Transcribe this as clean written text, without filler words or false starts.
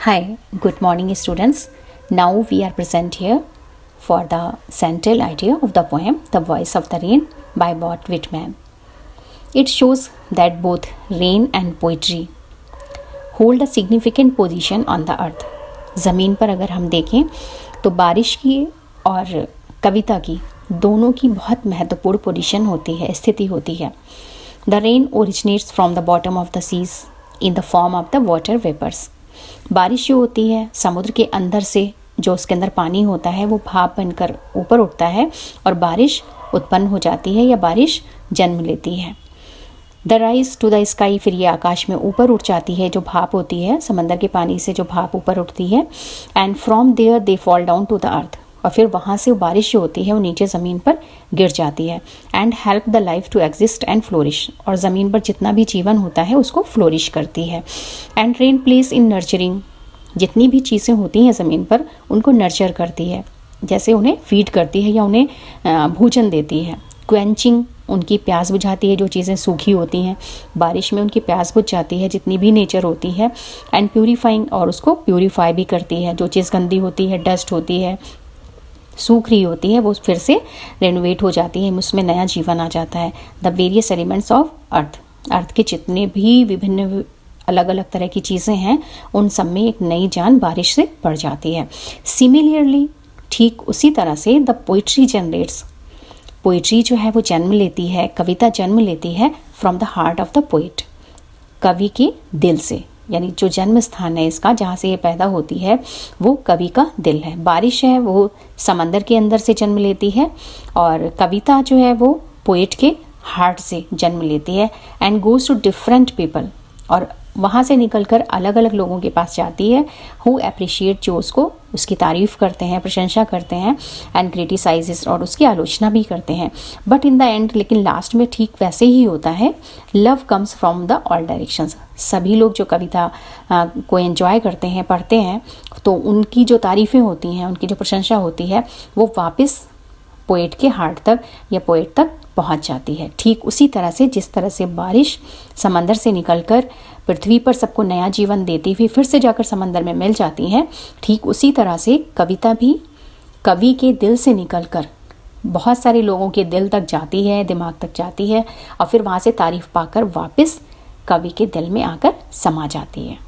Hi, good morning students. Now we are present here for the central idea of the poem The Voice of the Rain by Walt Whitman. It shows that both rain and poetry hold a significant position on the earth. ज़मीन पर अगर हम देखें तो बारिश की और कविता की दोनों की बहुत महत्वपूर्ण पोजीशन होती है, स्थिति होती है. The rain originates from the bottom of the seas in the form of the water vapours. बारिश जो होती है समुद्र के अंदर से, जो उसके अंदर पानी होता है वो भाप बनकर ऊपर उठता है और बारिश उत्पन्न हो जाती है या बारिश जन्म लेती है. The rise to the sky, फिर ये आकाश में ऊपर उठ जाती है, जो भाप होती है समंदर के पानी से जो भाप ऊपर उठती है. And from there they fall down to the earth, और फिर वहाँ से वो बारिश जो होती है वो नीचे ज़मीन पर गिर जाती है. And help the life to exist and flourish, और ज़मीन पर जितना भी जीवन होता है उसको फ्लोरिश करती है. And rain place in nurturing, जितनी भी चीज़ें होती हैं ज़मीन पर उनको नर्चर करती है, जैसे उन्हें फीड करती है या उन्हें भोजन देती है. क्वेंचिंग, उनकी प्यास बुझाती है, जो चीज़ें सूखी होती हैं बारिश में उनकी प्यास बुझ जाती है, जितनी भी नेचर होती है. एंड प्यूरीफाइंग, और उसको प्यूरीफाई भी करती है, जो चीज़ गंदी होती है, डस्ट होती है, सूख रही होती है, वो फिर से रेनोवेट हो जाती है, उसमें नया जीवन आ जाता है. The various elements of earth, earth के जितने भी विभिन्न अलग अलग तरह की चीज़ें हैं उन सब में एक नई जान बारिश से पड़ जाती है. सिमिलरली, ठीक उसी तरह से द पोइट्री जनरेट्स, पोइट्री जो है वो जन्म लेती है, कविता जन्म लेती है from the heart of the poet, कवि के दिल से. यानी जो जन्म स्थान है इसका, जहाँ से ये पैदा होती है वो कवि का दिल है. बारिश है वो समंदर के अंदर से जन्म लेती है और कविता जो है वो पोइट के हार्ट से जन्म लेती है. And goes to different people, और वहाँ से निकलकर अलग अलग लोगों के पास जाती है. हु अप्रिशिएट, जो उसको उसकी तारीफ़ करते हैं, प्रशंसा करते हैं. एंड क्रिटिसाइजेस, और उसकी आलोचना भी करते हैं. बट इन द एंड, लेकिन लास्ट में ठीक वैसे ही होता है. Love comes from the all directions. सभी लोग जो कविता को एंजॉय करते हैं, पढ़ते हैं, तो उनकी जो तारीफ़ें होती हैं, उनकी जो प्रशंसा होती है वो वापस पोएट के हार्ट तक या पोएट तक पहुंच जाती है. ठीक उसी तरह से जिस तरह से बारिश समंदर से निकलकर पृथ्वी पर सबको नया जीवन देती हुई फिर से जाकर समंदर में मिल जाती है, ठीक उसी तरह से कविता भी कवि के दिल से निकलकर बहुत सारे लोगों के दिल तक जाती है, दिमाग तक जाती है, और फिर वहाँ से तारीफ पाकर वापस कवि के दिल में आकर समा जाती है.